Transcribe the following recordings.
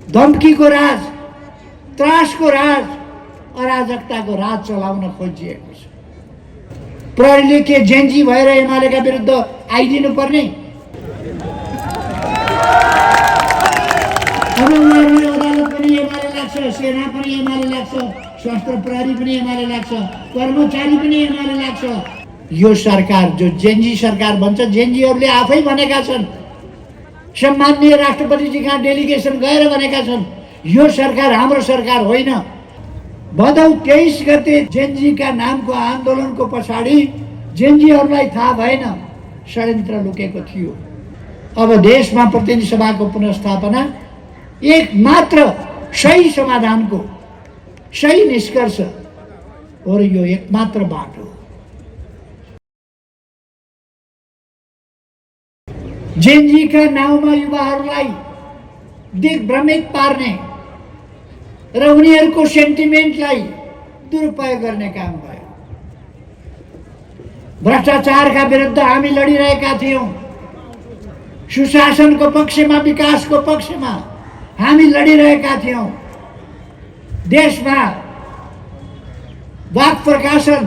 धम्कीको राज, त्रासको राज, अराजकताको राज चलाउन खोजिएको छ। प्रहरीले के जेन्जी भएर एमालेका विरुद्ध आइदिनु पर्ने? अब उनीहरू अदालत पनि एमाले लाग्छ, सेना पनि एमाले लाग्छ, सशस्त्र प्रहरी पनि एमाले लाग्छ, कर्मचारी पनि एमाले लाग्छ। यो सरकार जो जेन्जी सरकार भन्छ, जेन्जीहरूले आफै भनेका छन्, सम्माननीय राष्ट्रपतिजी कहाँ डेलिगेसन गएर भनेका छन्, यो सरकार हाम्रो सरकार होइन। भदौ 23 गते जेन्जीका नामको आन्दोलनको पछाडि जेन्जीहरूलाई थाहा भएन षड्यन्त्र लुकेको थियो। अब देशमा प्रतिनिधि सभाको पुनर्स्थापना एक मात्र सही समाधानको सही निष्कर्ष हो र यो एक मात्र बाटो हो। जेन्जीका नाउँमा युवाहरूलाई दिग्भ्रमित पार्ने र उनीहरूको सेन्टिमेन्टलाई दुरुपयोग गर्ने काम भयो। भ्रष्टाचारका विरुद्ध हामी लडिरहेका थियौँ, सुशासनको पक्षमा, विकासको पक्षमा हामी लडिरहेका थियौँ। देशमा वाक प्रकाशन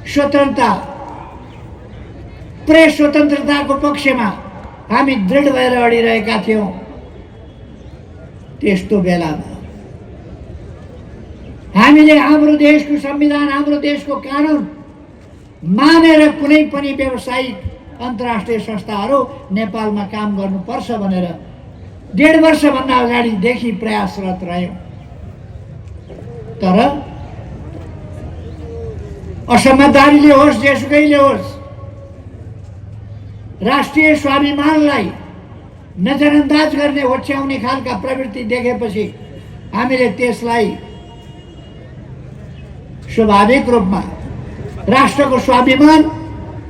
स्वतन्त्रता, प्रेस स्वतन्त्रताको पक्षमा हामी दृढ भएर अडिरहेका थियौँ। त्यस्तो बेलामा हामीले हाम्रो देशको संविधान, हाम्रो देशको कानुन मानेर कुनै पनि व्यावसायिक अन्तर्राष्ट्रिय संस्थाहरू नेपालमा काम गर्नुपर्छ भनेर 1.5 वर्षभन्दा अगाडिदेखि प्रयासरत रह्यौँ। तर असमझदारीले होस्, जेसुकैले होस्, राष्ट्रिय स्वाभिमानलाई नजरअन्दाज गर्ने, होच्याउने खालका प्रवृत्ति देखेपछि हामीले त्यसलाई स्वाभाविक रूपमा राष्ट्रको स्वाभिमान,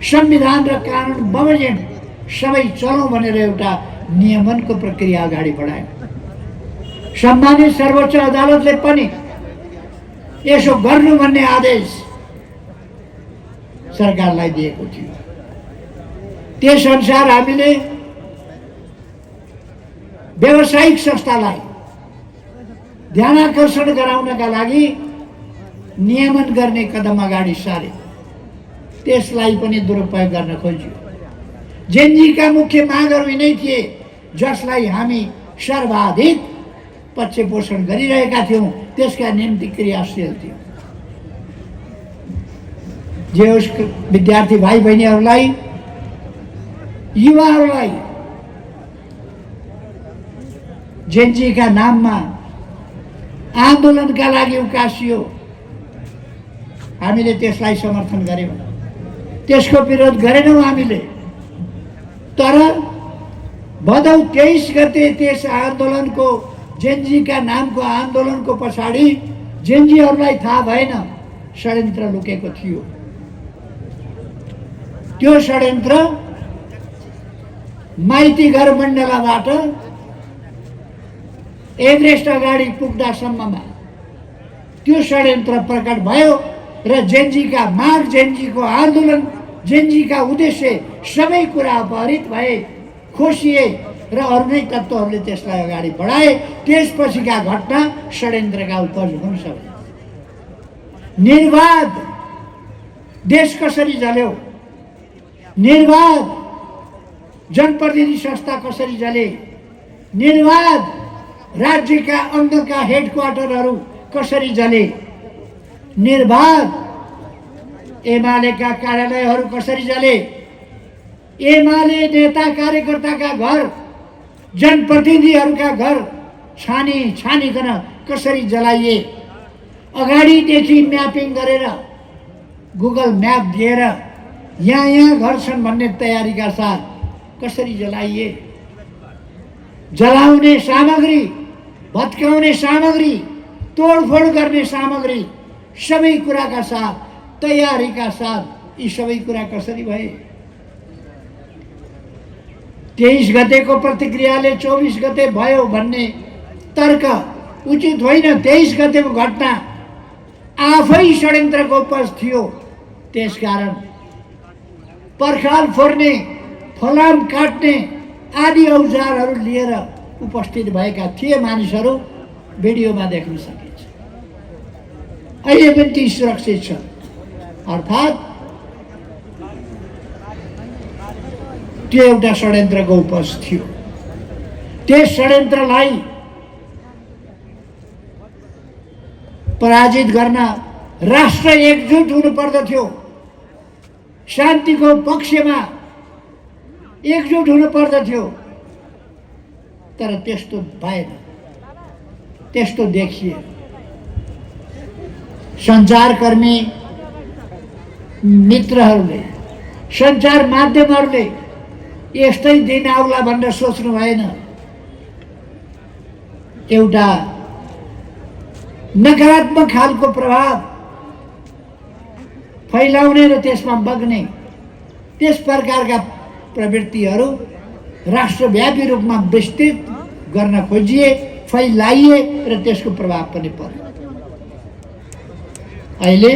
संविधान र कानुन बमोजिम सबै चलौँ भनेर एउटा नियमनको प्रक्रिया अगाडि बढायौँ। सम्मानित सर्वोच्च अदालतले पनि यसो गर्नु भन्ने आदेश सरकारलाई दिएको थियो। त्यसअनुसार हामीले व्यावसायिक संस्थालाई ध्यानाकर्षण गराउनका लागि नियमन गर्ने कदम अगाडि सारे, त्यसलाई पनि दुरुपयोग गर्न खोज्यो। जेन्जीका मुख्य मागहरू यिनै थिए जसलाई हामी सर्वाधिक पक्षपोषण गरिरहेका थियौँ, त्यसका निम्ति क्रियाशील थियौँ। जे होस्, विद्यार्थी भाइ बहिनीहरूलाई, युवाहरूलाई जेन्जीका नाममा आन्दोलनका लागि उकासियो, हामीले त्यसलाई समर्थन गर्यौँ, त्यसको विरोध गरेनौँ हामीले। तर भदौ 23 गते त्यस आन्दोलनको, जेन्जीका नामको आन्दोलनको पछाडि जेन्जीहरूलाई थाहा भएन षड्यन्त्र लुकेको थियो। त्यो षड्यन्त्र माइती घर मण्डलाबाट एभरेस्ट अगाडि पुग्दासम्ममा त्यो षड्यन्त्र प्रकट भयो र जेन्जीका माग, जेन्जीको आन्दोलन, जेन्जीका उद्देश्य सबै कुरा अपहरित भए, खोसिए र अरू नै तत्त्वहरूले त्यसलाई अगाडि बढाए। त्यसपछिका घटना षड्यन्त्रका उपज हुन सक्यो। निर्वाध देश कसरी जल्यो, निर्वाध जनप्रतिनिधि संस्था कसरी जले, निर्वाध राज्यका अङ्गका हेडक्वार्टरहरू कसरी जले, निर्वाध एमालेका कार्यालयहरू कसरी जले, एमाले नेता कार्यकर्ताका घर, जनप्रतिनिधिहरूका घर छानिकन कसरी जलाइए, अगाडिदेखि म्यापिङ गरेर गुगल म्याप दिएर यहाँ घर छन् भन्ने तयारीका साथ कसरी जलाइए, जलाउने सामग्री, भत्काउने सामग्री, तोडफोड गर्ने सामग्री, सबै कुराका साथ, तयारीका साथ यी सबै कुरा कसरी भए। 23 गतेको प्रतिक्रियाले 24 गते भयो भन्ने तर्क उचित होइन। 23 गतेको घटना आफै षड्यन्त्रको उपज थियो। त्यसकारण पर्खाल फोर्ने, फलाम काट्ने आदि औजारहरू लिएर उपस्थित भएका थिए मानिसहरू भिडियोमा देख्न सकिन्छ। अहिले पनि ती सुरक्षित छ। अर्थात् त्यो एउटा षड्यन्त्रको उपज थियो। त्यस षड्यन्त्रलाई पराजित गर्न राष्ट्र एकजुट हुनु पर्दथ्यो। शान्तिको पक्षमा एकजुट हुनु पर्दथ्यो। तर त्यस्तो भएन, त्यस्तो देखिए। सञ्चारकर्मी मित्रहरूले, सञ्चार माध्यमहरूले यस्तै दिन आउला भनेर सोच्नु भएन। एउटा नकारात्मक खालको प्रभाव फैलाउने र त्यसमा बग्ने त्यस प्रकारका प्रवृत्तिहरू राष्ट्रव्यापी रूपमा विस्तृत गर्न खोजिए, फैलाइए र त्यसको प्रभाव पनि पर्यो। अहिले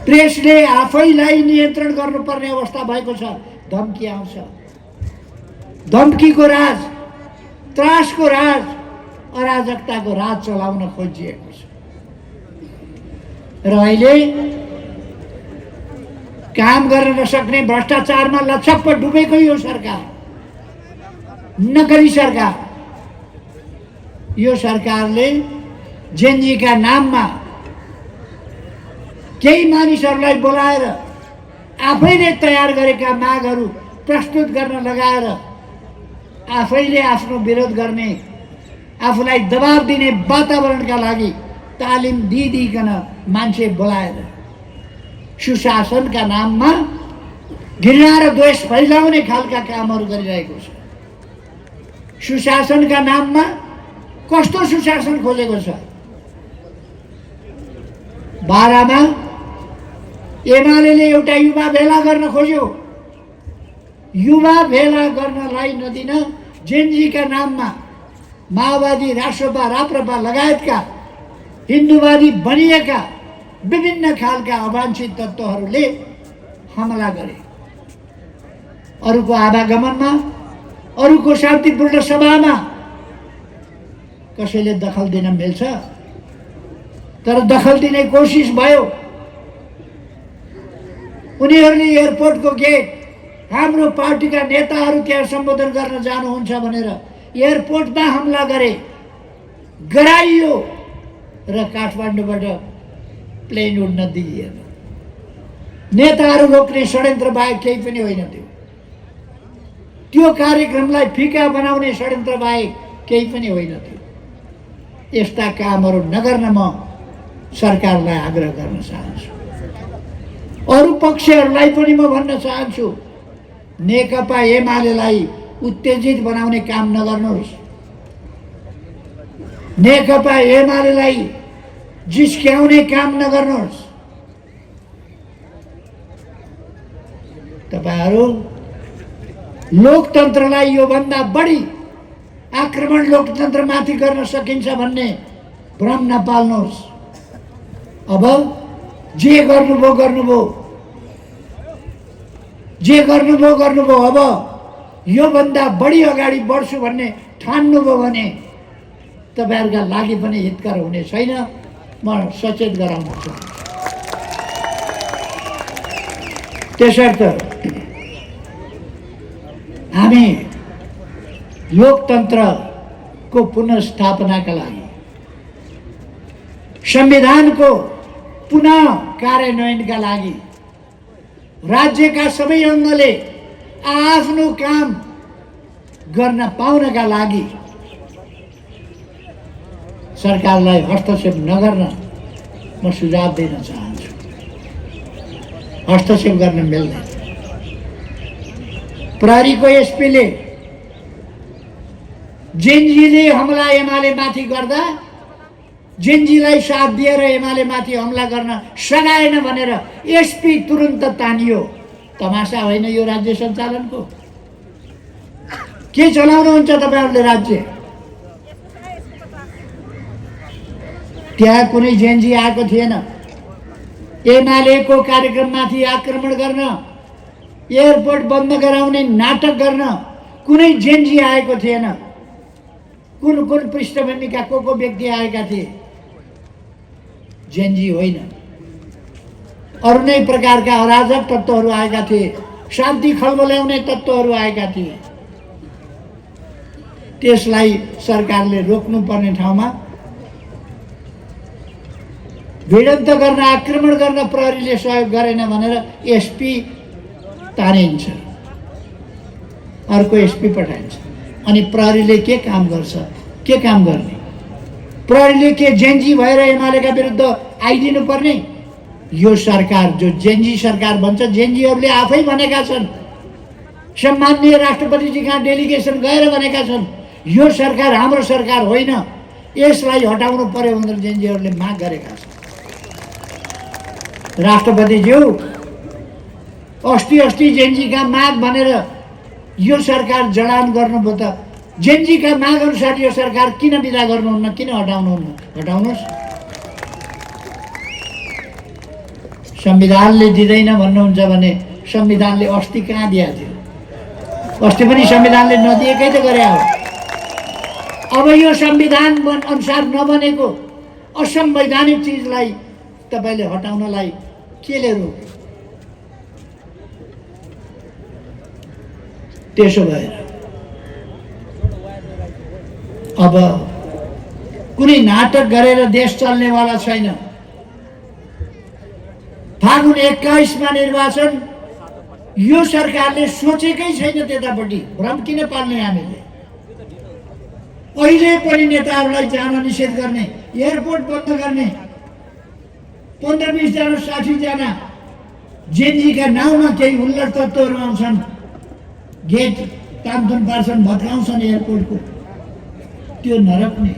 प्रेसले आफैलाई नियन्त्रण गर्नुपर्ने अवस्था भएको छ। धम्की आउँछ, धम्कीको राज, त्रासको राज, अराजकताको राज चलाउन खोजिएको छ। र अहिले काम गर्न नसक्ने, भ्रष्टाचारमा लछप्प डुबेको यो सरकार, नकली सरकार, यो सरकारले जेनजीका नाममा केही मानिसहरूलाई बोलाएर आफैले तयार गरेका मागहरू प्रस्तुत गर्न लगाएर आफैले आफ्नो विरोध गर्ने, आफूलाई दबाब दिने वातावरणका लागि तालिम दिइकन मान्छे बोलाएर सुशासनका नाममा घृणा र द्वेष फैलाउने खालका कामहरू गरिरहेको छ। सुशासनका नाममा कस्तो सुशासन खोजेको छ? बारामा एमाले एउटा युवा भेला गर्न खोज्यो। युवा भेला गर्नलाई नदिन जेनजीका नाममा माओवादी, राष्ट्रपा, राप्रपा लगायतका हिन्दूवादी बनिएका विभिन्न खालका अवांछित तत्त्वहरूले हमला गरे। अरूको आवागमनमा, अरूको शान्तिपूर्ण सभामा कसैले दखल दिन मिल्छ? तर दखल दिने कोसिस भयो। उनीहरूले एयरपोर्टको गेट, हाम्रो पार्टीका नेताहरू त्यहाँ सम्बोधन गर्न जानुहुन्छ भनेर एयरपोर्टमा हमला गरे, गराइयो र काठमाडौँबाट प्लेन उड्न दिइएन। नेताहरू रोक्ने षड्यन्त्र बाहेक केही पनि होइन त्यो। त्यो कार्यक्रमलाई फिका बनाउने षड्यन्त्र बाहेक केही पनि होइन त्यो। यस्ता कामहरू नगर्न म सरकारलाई आग्रह गर्न चाहन्छु। अरू पक्षहरूलाई पनि म भन्न चाहन्छु, नेकपा एमालेलाई उत्तेजित बनाउने काम नगर्नुहोस्। नेकपा एमालेलाई जिस्क्याउने काम नगर्नुहोस्। तपाईहरू लोकतन्त्रलाई योभन्दा बढी आक्रमण लोकतन्त्रमाथि गर्न सकिन्छ भन्ने भ्रम नपाल्नुहोस्। अब जे गर्नुभयो गर्नुभयो, जे गर्नुभयो गर्नुभयो। अब योभन्दा बढी अगाडि बढ्छु भन्ने ठान्नुभयो भने तपाईहरुका लागि पनि हितकर हुने छैन। म सचेत गराउन चाहन्छु। त्यसर्थ हामी लोकतन्त्रको पुनर्स्थापनाका लागि, संविधानको पुनः कार्यान्वयनका लागि राज्यका सबै अङ्गले आफ्नो काम गर्न पाउनका लागि सरकारलाई हस्तक्षेप नगर्न म सुझाव दिन चाहन्छु। हस्तक्षेप गर्न मिल्दैन। प्रहरीको एसपीले जेनजीले हमला एमाले माथि गर्दा जेनजीलाई साथ दिएर एमाले माथि हमला गर्न सघाएन भनेर एसपी तुरुन्त तानियो। तमासा होइन यो राज्य सञ्चालनको? के चलाउनुहुन्छ तपाईहरुले राज्य? त्यहाँ कुनै जेनजी आएको थिएन। एमालेको कार्यक्रममाथि आक्रमण गर्न, एयरपोर्ट बन्द गराउने नाटक गर्न कुनै जेनजी आएको थिएन। कुन कुन पृष्ठभूमिका को व्यक्ति आएका थिए? जेनजी होइन, अरू नै प्रकारका अराजक तत्त्वहरू आएका थिए, शान्ति खलबल्याउने तत्त्वहरू आएका थिए। त्यसलाई सरकारले रोक्नुपर्ने ठाउँमा भिडन्त गर्न, आक्रमण गर्न प्रहरीले सहयोग गरेन भनेर एसपी तानिन्छ, अर्को एसपी पठाइन्छ। अनि प्रहरीले के काम गर्छ? के काम गर्ने? प्रहरीले के जेनजी भएर एमालेका विरुद्ध आइदिनु पर्ने? यो सरकार जो जेनजी सरकार भन्छ, जेनजीहरूले आफै भनेका छन्, सम्माननीय राष्ट्रपतिजी कहाँ डेलिगेसन गएर भनेका छन्, यो सरकार हाम्रो सरकार होइन, यसलाई हटाउनु पर्यो भनेर जेनजीहरूले माग गरेका छन्। राष्ट्रपतिज्यू अस्ति जेनजीका माग भनेर यो सरकार जडान गर्नुभयो त जेनजीका माग अनुसार यो सरकार किन विदा गर्नुहुन्न, किन हटाउनुहुन्न? हटाउनुहोस्। संविधानले दिँदैन भन्नुहुन्छ भने संविधानले अस्ति कहाँ दिएको थियो? अस्ति पनि संविधानले नदिएकै त गरे हो। अब यो संविधान अनुसार नबनेको असंवैधानिक चिजलाई तपाईले हटाउनलाई केले रोक्यो? त्यसो भएर अब कुनै नाटक गरेर देश चल्नेवाला छैन। फागुन 21 मा निर्वाचन, यो सरकारले सोचेकै छैन त्यतापट्टि। भ्रम किन पाल्ने हामीले? अहिले पनि नेताहरूलाई जान निषेध गर्ने, एयरपोर्ट बन्द गर्ने, 15-20 जना 60 जना जेनजीका नाउँमा केही हुल्लड तत्त्वहरू आउँछन्, गेट तामथुम पार्छन्, भत्काउँछन् एयरपोर्टको। त्यो नरक्ने।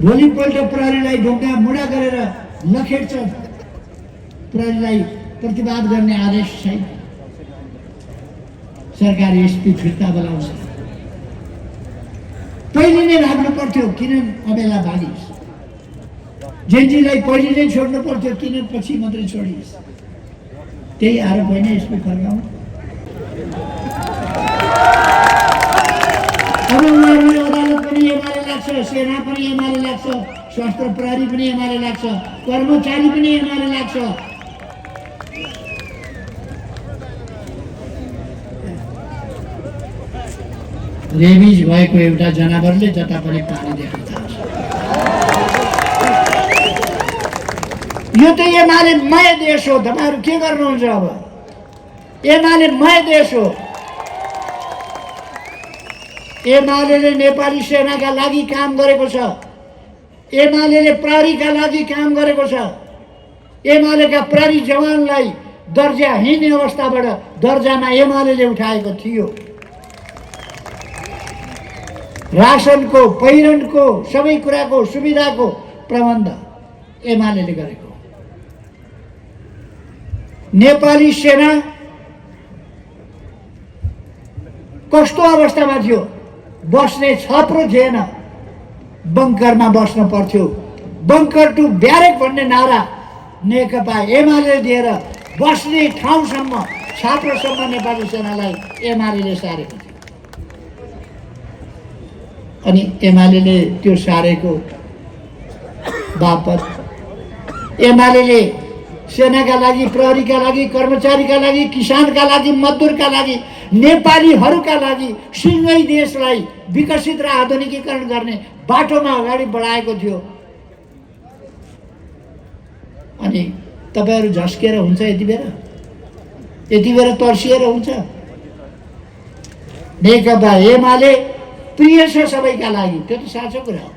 भोलिपल्ट प्रहरीलाई ढोका मुडा गरेर लखेट्छ, प्रहरीलाई प्रतिवाद गर्ने आदेश छैन। सरकार एसपी फिर्ता बोलाउँछ। पहिले नै राख्नु पर्थ्यो, किन अबेला भागिस्? जेनजीलाई पहिले नै छोड्नु पर्थ्यो, किन पछि मात्रै छोडिस्? त्यही आरोप होइन एसपी फर्काउनु। अब उनीहरूले अदालत पनि एमाले लाग्छ, सेना पनि एमाले लाग्छ, सशस्त्र प्रहरी पनि एमाले लाग्छ, कर्मचारी पनि एमाले लाग्छ। रेबिज भएको एउटा जनावरले जता पनि पानी देख्न थाल्छ। यो त एमालेमय देश हो। तपाईहरु के गर्नुहुन्छ? अब एमालेमय देश हो। एमालेले नेपाली सेनाका लागि काम गरेको छ, एमालेले प्रहरीका लागि काम गरेको छ। एमालेका प्रहरी जवानलाई दर्जाहीन अवस्थाबाट दर्जामा एमालेले उठाएको थियो। राशनको, पहिरनको, सबै कुराको सुविधाको प्रबन्ध एमालेले गरेको। नेपाली सेना कस्तो अवस्थामा थियो? बस्ने छप्रो थिएन, बङ्करमा बस्न पर्थ्यो। बङ्कर टु ब्यारेक भन्ने नारा नेकपा एमाले दिएर बस्ने ठाउँसम्म, छाप्रोसम्म नेपाली सेनालाई एमाले सारेको थियो। अनि एमाले त्यो सारेको बापत एमाले सेनाका लागि, प्रहरीका लागि, कर्मचारीका लागि, किसानका लागि, मजदुरका लागि, नेपालीहरूका लागि सिंगै देशलाई विकसित र आधुनिकीकरण गर्ने बाटोमा अगाडि बढाएको थियो। अनि तपाईहरु झस्केर हुन्छ यति बेर तर्सिएर हुन्छ? नेकपा एमाले प्रिय छ सबैका लागि, त्यो त साँचो कुरा हो।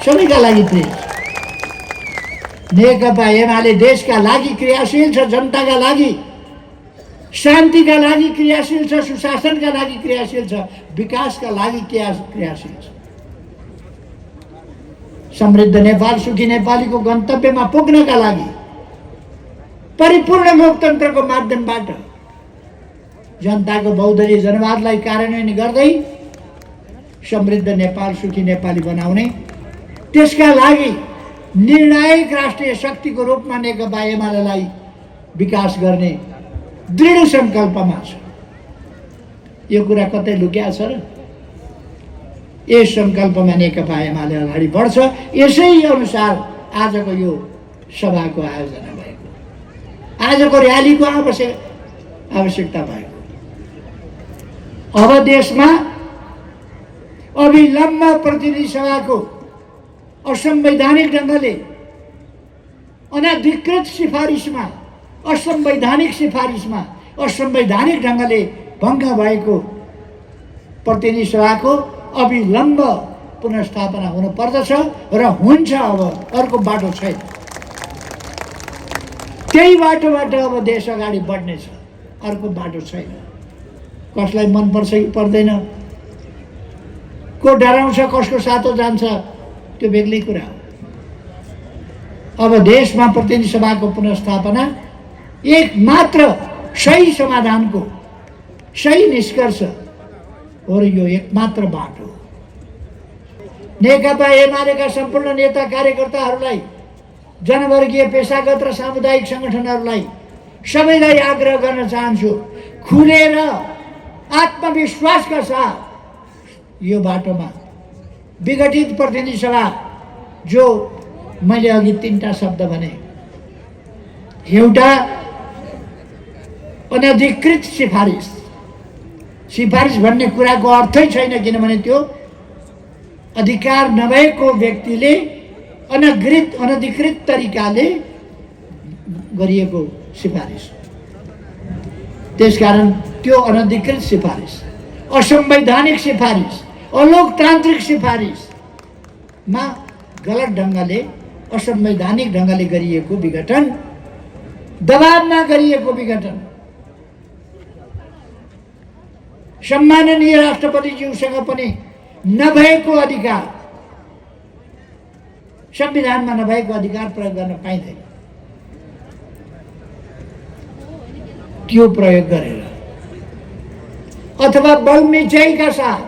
सबैका लागि प्रिय छ। नेकपा एमाले देशका लागि क्रियाशील छ, जनताका लागि शान्तिका लागि क्रियाशील छ, सुशासनका लागि क्रियाशील छ, विकासका लागि क्रियाशील छ। समृद्ध नेपाल, सुखी नेपालीको गन्तव्यमा पुग्नका लागि परिपूर्ण लोकतन्त्रको माध्यमबाट जनताको बहुदलीय जनवादलाई कार्यान्वयन गर्दै समृद्ध नेपाल, सुखी नेपाली बनाउने, त्यसका लागि निर्णायक राष्ट्रिय शक्तिको रूपमा नेकपा एमालेलाई विकास गर्ने दृढ संकल्पमा छ। यो कुरा कतै लुक्या छ र? यस सङ्कल्पमा नेकपा एमाले अगाडि बढ्छ। यसै अनुसार आजको यो सभाको आयोजना भएको, आजको र्यालीको आवश्यकता भएको। अब देशमा अविलम्ब प्रतिनिधि सभाको असंवैधानिक ढङ्गले अनधिकृत सिफारिसमा, असंवैधानिक सिफारिसमा असंवैधानिक ढङ्गले भङ्ग भएको प्रतिनिधि सभाको अविलम्ब पुनर्स्थापना हुनु पर्दछ र हुन्छ। अब अर्को बाटो छैन। त्यही बाटोबाट अब देश अगाडि बढ्नेछ, अर्को बाटो छैन। कसलाई मन पर्छ कि पर्दैन, को डराउँछ, कसको सातो जान्छ, त्यो बेग्लै कुरा हो। अब देशमा प्रतिनिधि सभाको पुनर्स्थापना एक मात्र सही समाधानको, सही निष्कर्ष हो र यो एकमात्र बाटो। नेकपा एमालेका सम्पूर्ण नेता कार्यकर्ताहरूलाई, जनवर्गीय, पेशागत र सामुदायिक सङ्गठनहरूलाई सबैलाई आग्रह गर्न चाहन्छु, खुलेर आत्मविश्वासका साथ यो बाटोमा विघटित प्रतिनिधि सभा, जो मैले अघि 3टा शब्द भने, एउटा अनधिकृत सिफारिस भन्ने कुराको अर्थै छैन, किनभने त्यो अधिकार नभएको व्यक्तिले अनधिकृत तरिकाले गरिएको सिफारिस। त्यसकारण त्यो अनधिकृत सिफारिस, असंवैधानिक सिफारिस, अलोकतान्त्रिक सिफारिसमा गलत ढङ्गले, असंवैधानिक ढङ्गले गरिएको विघटन, दबावमा गरिएको विघटन, सम्माननीय राष्ट्रपतिज्यूसँग पनि नभएको अधिकार, संविधानमा नभएको अधिकार प्रयोग गर्न पाइँदैन। त्यो प्रयोग गरेर अथवा बलमिचाइका साथ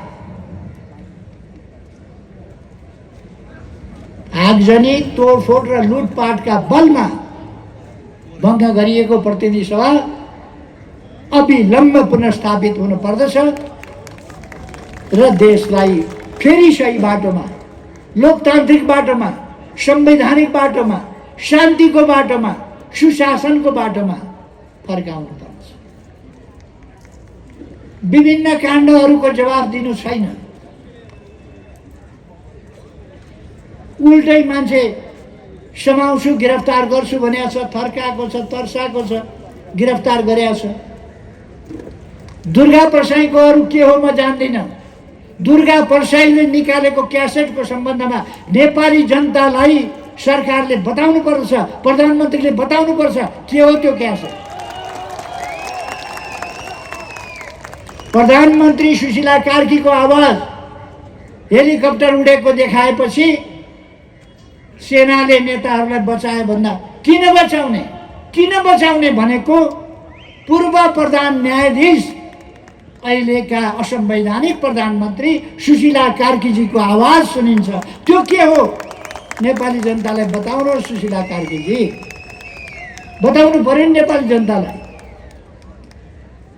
आगजनी, तोडफोड र लुटपाटका बलमा भङ्ग गरिएको प्रतिनिधि सभा अविलम्ब पुनर्स्थापित हुनु पर्दछ र देशलाई फेरि सही बाटोमा, लोकतान्त्रिक बाटोमा, संवैधानिक बाटोमा, शान्तिको बाटोमा, सुशासनको बाटोमा फर्काउनु पर्छ। विभिन्न काण्डहरूको जवाफ दिनु छैन। उल्टै मान्छे समाउँछु, गिरफ्तार गर्छु भनेको छ, थर्काएको छ, तर्साएको छ, गिरफ्तार गरेको छ। दुर्गा परसाईको अरू के हो म जान्दिनँ। दुर्गा परसाईले निकालेको क्यासेटको सम्बन्धमा नेपाली जनतालाई सरकारले बताउनु पर्छ, प्रधानमन्त्रीले बताउनु पर्छ के हो त्यो क्यासेट। प्रधानमन्त्री सुशीला कार्कीको आवाज हेलिकप्टर उडेको देखाएपछि सेनाले नेताहरूलाई बचाए भन्दा किन बचाउने भनेको पूर्व प्रधान न्यायाधीश, अहिलेका असंवैधानिक प्रधानमन्त्री सुशीला कार्कीजीको आवाज सुनिन्छ। त्यो के हो नेपाली जनतालाई बताउनुहोस्। सुशीला कार्कीजी बताउनु पर्यो नि नेपाली जनतालाई।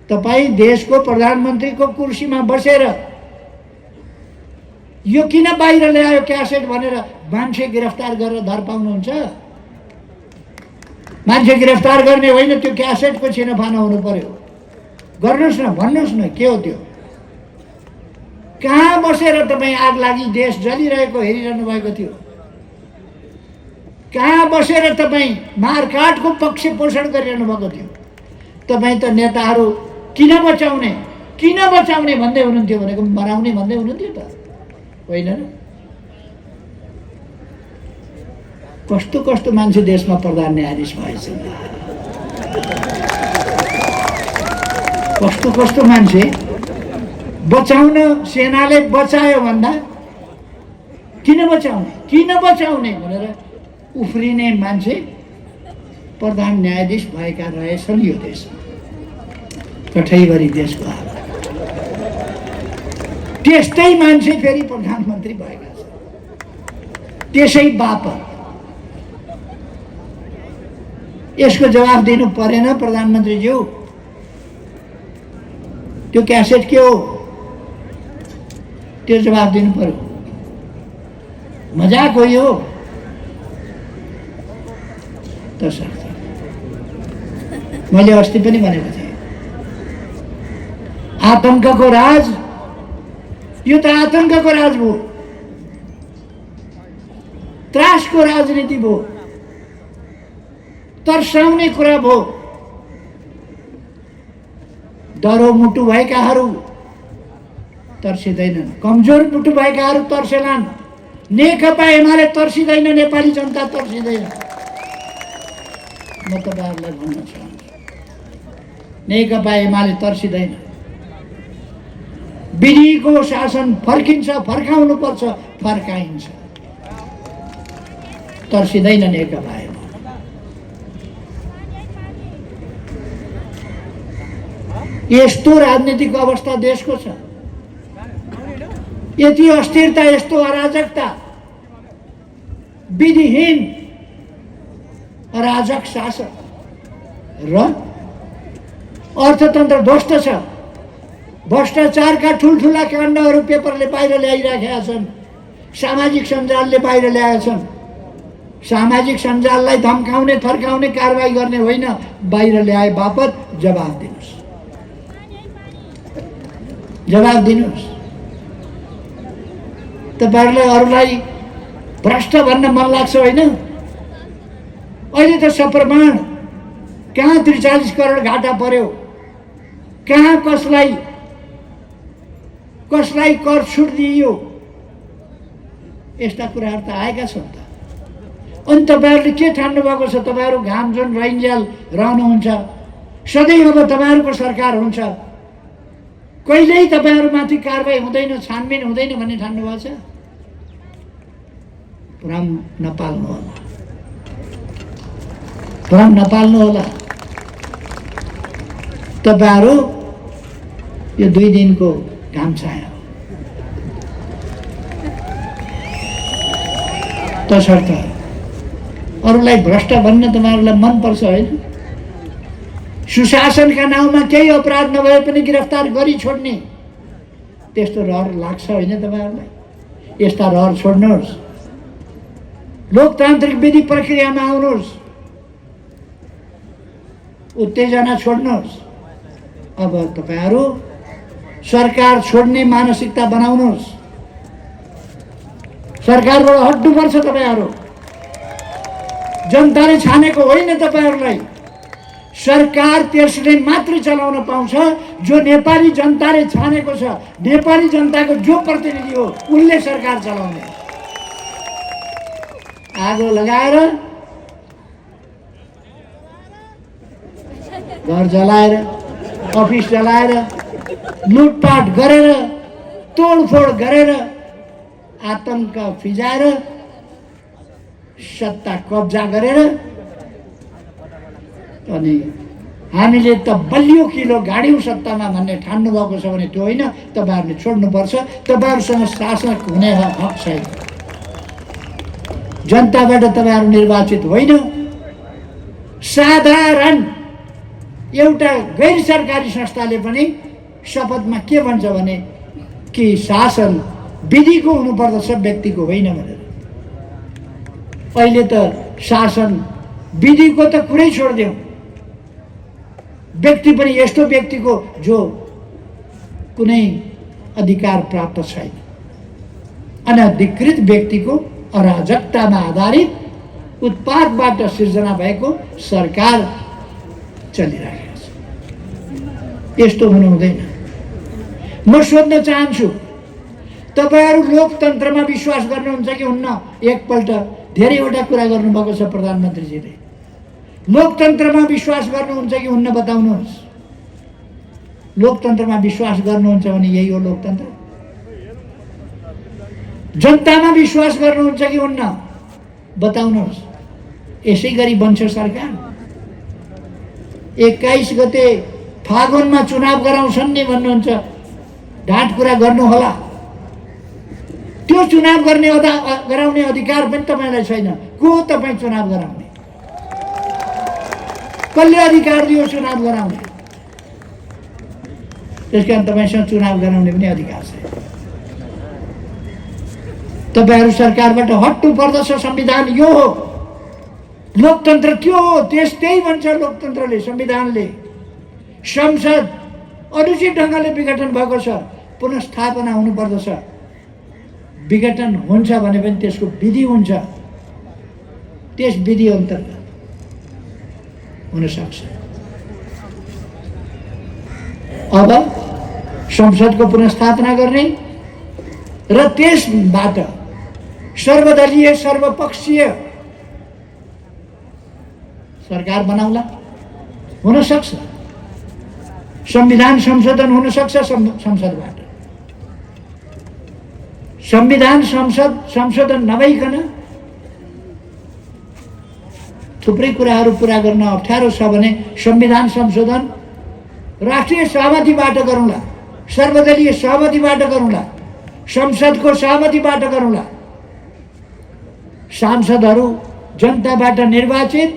तपाईँ देशको प्रधानमन्त्रीको कुर्सीमा बसेर यो किन बाहिर ल्यायो क्यासेट भनेर मान्छे गिरफ्तार गरेर धर पाउनुहुन्छ? मान्छे गिरफ्तार गर्ने होइन, त्यो क्यासेटको छिनोफानो हुनु पर्यो। गर्नुहोस् न, भन्नुहोस् न के हो त्यो। कहाँ बसेर तपाईँ आग लागि देश जलिरहेको हेरिरहनु भएको थियो? कहाँ बसेर तपाईँ मारकाटको पक्ष पोषण गरिरहनु भएको थियो? तपाईँ त नेताहरू किन बचाउने भन्दै हुनुहुन्थ्यो भनेको मराउने भन्दै हुनुहुन्थ्यो त होइन र? कस्तो मान्छे देशमा प्रधान न्यायाधीश भएछ। कस्तो मान्छे बचाउन, सेनाले बचायो भन्दा किन बचाउने भनेर उफ्रिने मान्छे प्रधान न्यायाधीश भएका रहेछन् यो देशमा। कठै गरी देशको हालत। त्यस्तै मान्छे फेरि प्रधानमन्त्री भएका छन्। त्यसै बापत यसको जवाफ दिनु परेन प्रधानमन्त्रीज्यू? त्यो क्यासेट के हो त्यो जवाब दिनु पर्यो। मजाक हो यो? तसर्थ मैले अस्ति पनि भनेको थिएँ, आतंकको राज, यो त आतंकको राज भयो, त्रासको राजनीति भयो, तर्साउने कुरा भयो। डरो मुटु भएकाहरू तर्सिँदैनन्, कमजोर मुटु भएकाहरू तर्सेलान्। नेकपा एमाले तर्सिँदैन, नेपाली जनता तर्सिँदैन। म तपाईँहरूलाई भन्न चाहन्छु, नेकपा एमाले तर्सिँदैन। विधिको शासन फर्किन्छ, फर्काउनु पर्छ, फर्काइन्छ। तर्सिँदैन नेकपा एमाले। यस्तो राजनीतिक अवस्था देशको छ, यति अस्थिरता, यस्तो अराजकता, विधिहीन अराजक शासन र अर्थतन्त्र ध्वस्त छ। भ्रष्टाचारका ठुल्ठुला काण्डहरू पेपरले बाहिर ल्याइराखेका छन्, सामाजिक सञ्जालले बाहिर ल्याएका छन्। सामाजिक सञ्जाललाई धम्काउने, थर्काउने कारबाही गर्ने होइन, बाहिर ल्याए बापत जवाब दिनुहोस्, जवाब दिनुहोस्। तपाईहरुलाई अरूलाई भ्रष्ट भन्न मन लाग्छ होइन? अहिले त सप्रमाण कहाँ 43 करोड घाटा पर्यो, कहाँ कसलाई कर छुट दिइयो, यस्ता कुराहरू त आएका छन् त। अनि तपाईहरुले के ठान्नु भएको छ? तपाईहरु घाम जुन रैन्जेल रहनुहुन्छ, सधैँ अब तपाईहरुको सरकार हुन्छ, कहिल्यै तपाईहरुमाथि कारबाही हुँदैन, छानबिन हुँदैन भन्ने ठान्नु भएको छ। भ्रम नपाल्नु होला, भ्रम नपाल्नु होला। तपाईहरु यो 2 दिनको घाम छाया हो। तसर्थ अरूलाई भ्रष्ट भन्न तपाईहरुलाई मन पर्छ होइन? सुशासनका नाउँमा केही अपराध नभए पनि गिरफ्तार गरी छोड्ने त्यस्तो रहर लाग्छ होइन तपाईहरुलाई? यस्ता रहर छोड्नुहोस्, लोकतान्त्रिक विधि प्रक्रियामा आउनुहोस्, उत्तेजना छोड्नुहोस्। अब तपाईहरु सरकार छोड्ने मानसिकता बनाउनुहोस्, सरकारबाट हट्नुपर्छ तपाईहरु। जनताले छानेको होइन तपाईहरुलाई, सरकार त्यसले मात्र चलाउन पाउँछ जो नेपाली जनताले छानेको छ। नेपाली जनताको जो प्रतिनिधि हो उनले सरकार चलाउने। आगो लगाएर, घर जलाएर, अफिस जलाएर, लुटपाट गरेर, तोडफोड गरेर, आतंक फिजाएर, सत्ता कब्जा गरेर, अनि हामीले त बलियो किलो गाड्यौं सत्तामा भन्ने ठान्नु भएको छ भने त्यो होइन, तपाईहरुले छोड्नुपर्छ। तपाईहरुसँग शासक हुने हक छैन। जनताबाट तपाईहरु निर्वाचित होइन, साधारण एउटा गैर सरकारी संस्थाले पनि शपथमा के भन्छ भने कि शासन विधिको हुनुपर्दछ, व्यक्तिको होइन भनेर। अहिले त शासन विधिको त कुरै छोड्दियौं, व्यक्ति पनि यस्तो व्यक्तिको जो कुनै अधिकार प्राप्त छैन, अनधिकृत व्यक्तिको अराजकतामा आधारित उत्पादबाट सिर्जना भएको सरकार चलिरहेको छ। यस्तो हुनु हुँदैन। म सोध्न चाहन्छु, तपाईहरु लोकतन्त्रमा विश्वास गर्नुहुन्छ कि हुन्न? एकपल्ट धेरैवटा कुरा गर्नुभएको छ प्रधानमन्त्रीजीले। लोकतन्त्रमा विश्वास गर्नुहुन्छ कि हुन्न बताउनुहोस्। लोकतन्त्रमा विश्वास गर्नुहुन्छ भने यही हो लोकतन्त्र। जनतामा विश्वास गर्नुहुन्छ कि हुन्न बताउनुहोस्। यसै गरी बन्छ सरकार। 21 गते फागुनमा चुनाव गराउँछन् नि भन्नुहुन्छ, ढाँट कुरा गर्नु होला। त्यो चुनाव गराउने अधिकार पनि तपाईलाई छैन। को तपाई चुनाव गराउने? कसले अधिकार दियो चुनाव गराउने? त्यसकारण तपाईँसँग चुनाव गराउने पनि अधिकार छ। तपाईँहरू सरकारबाट हट्नु पर्दछ। संविधान यो हो, लोकतन्त्र त्यो हो, त्यही भन्छ लोकतन्त्रले, संविधानले। संसद अनुचित ढङ्गले विघटन भएको छ, पुनर्स्थापना हुनुपर्दछ। विघटन हुन्छ भने पनि त्यसको विधि हुन्छ, त्यस विधि अन्तर्गत हुन सक्छ। अब संसदको पुनर्स्थापना गर्ने र त्यसबाट सर्वदलीय सर्वपक्षीय सरकार बनाउला, हुन सक्छ। संविधान संशोधन हुन सक्छ संसदबाट। संविधान संशोधन नभइकन थुप्रै कुराहरू पुरा गर्न अप्ठ्यारो छ भने संविधान संशोधन राष्ट्रिय सहमतिबाट गरौँला, सर्वदलीय सहमतिबाट गरौँला, संसदको सहमतिबाट गरौँला। सांसदहरू जनताबाट निर्वाचित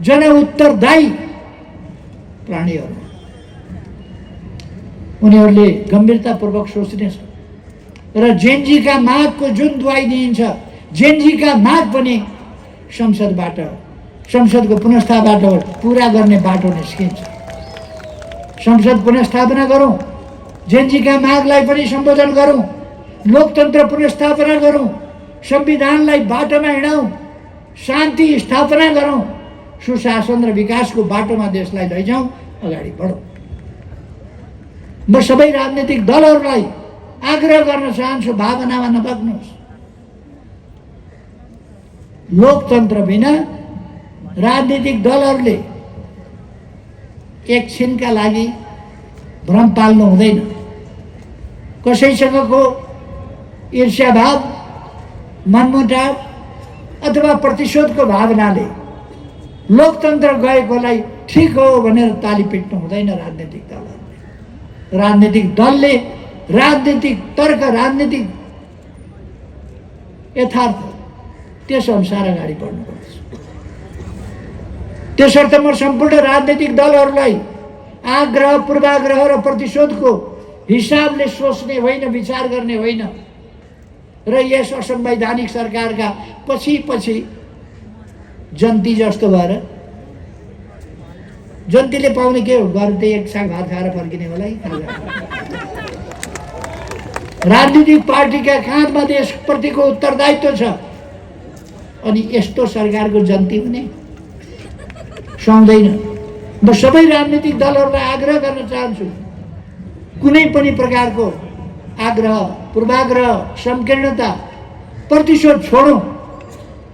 जनउत्तरदायी प्राणीहरू, उनीहरूले गम्भीरतापूर्वक सोच्नेछ र जेनजीका मागको जुन दुहाई दिइन्छ, जेनजीका माग पनि संसदबाट, संसदको पुनर्स्थापनाबाट पुरा गर्ने बाटो निस्किन्छ। संसद पुनर्स्थापना गरौँ, जेनजीका मागलाई पनि सम्बोधन गरौँ, लोकतन्त्र पुनर्स्थापना गरौँ, संविधानलाई बाटोमा हिँडाउँ, शान्ति स्थापना गरौँ, सुशासन र विकासको बाटोमा देशलाई लैजाउँ, अगाडि बढौँ। म सबै राजनीतिक दलहरूलाई आग्रह गर्न चाहन्छु, भावनामा नबग्नुहोस्। लोकतन्त्र बिना राजनीतिक दलहरूले एकछिनका लागि भ्रम पाल्नु हुँदैन। कसैसँगको ईर्ष्याभाव, मनमुटाव अथवा प्रतिशोधको भावनाले लोकतन्त्र गएकोलाई ठिक हो भनेर ताली पिट्नु हुँदैन। राजनीतिक दलहरूले, राजनीतिक दलले राजनीतिक तर्क, राजनीतिक यथार्थ त्यस अनुसार अगाडि बढ्नुपर्छ। त्यसर्थ म सम्पूर्ण राजनीतिक दलहरूलाई आग्रह, पूर्वाग्रह र प्रतिशोधको हिसाबले सोच्ने होइन, विचार गर्ने होइन र यस असंवैधानिक सरकारका पछि पछि जन्ती जस्तो भएर, जन्तीले पाउने के हो, घर त्यही एक साग भात खाएर फर्किने होला है। राजनीतिक पार्टीका काँधमा देशप्रतिको उत्तरदायित्व छ, अनि यस्तो सरकारको जन्ती हुने सुहाउँदैन। म सबै राजनीतिक दलहरूलाई आग्रह गर्न चाहन्छु, कुनै पनि प्रकारको आग्रह, पूर्वाग्रह, संकीर्णता, प्रतिशोध छोडौँ।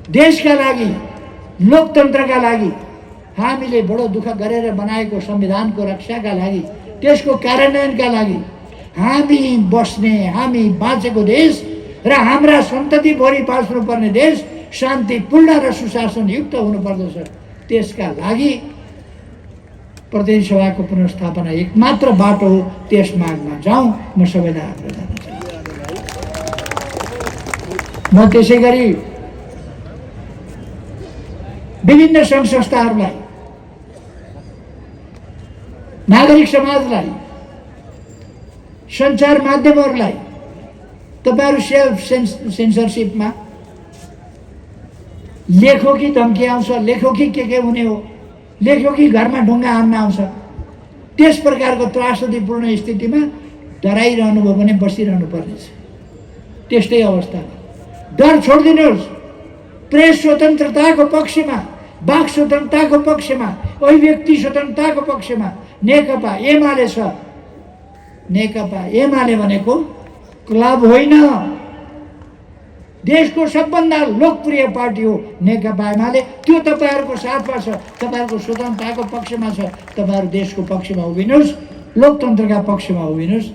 देशका लागि, लोकतन्त्रका लागि, हामीले बडो दुःख गरेर बनाएको संविधानको रक्षाका लागि, त्यसको कार्यान्वयनका लागि, हामी बस्ने, हामी बाँचेको देश र हाम्रा सन्तति भोलि बाँच्नुपर्ने देश शान्तिपूर्ण र सुशासनयुक्त हुनुपर्दछ। त्यसका लागि प्रतिनिधि सभाको पुनर्स्थापना एकमात्र बाटो हो। त्यस मागमा जाउँ, म सबैलाई आग्रह गर्न चाहन्छु। म त्यसै गरी विभिन्न सङ्घ संस्थाहरूलाई, नागरिक समाजलाई, सञ्चार माध्यमहरूलाई, तपाईँहरू सेल्फ सेन्सरसिपमा लेखो कि धम्की आउँछ, लेखो कि के हुने हो, लेख्यो कि घरमा ढुङ्गा हान्न आउँछ, त्यस प्रकारको त्रासदीपूर्ण स्थितिमा डराइरहनु भयो भने बसिरहनु पर्नेछ। त्यस्तै अवस्थामा डर छोडिदिनुहोस्। प्रेस स्वतन्त्रताको पक्षमा, वाक स्वतन्त्रताको पक्षमा, अभिव्यक्ति स्वतन्त्रताको पक्षमा नेकपा एमाले छ। नेकपा एमाले भनेको क्लब होइन, देशको सबभन्दा लोकप्रिय पार्टी हो नेकपा एमाले। त्यो तपाईँहरूको साथमा छ, तपाईँहरूको स्वतन्त्रताको पक्षमा छ। तपाईँहरू देशको पक्षमा उभिनुहोस्, लोकतन्त्रका पक्षमा उभिनुहोस्।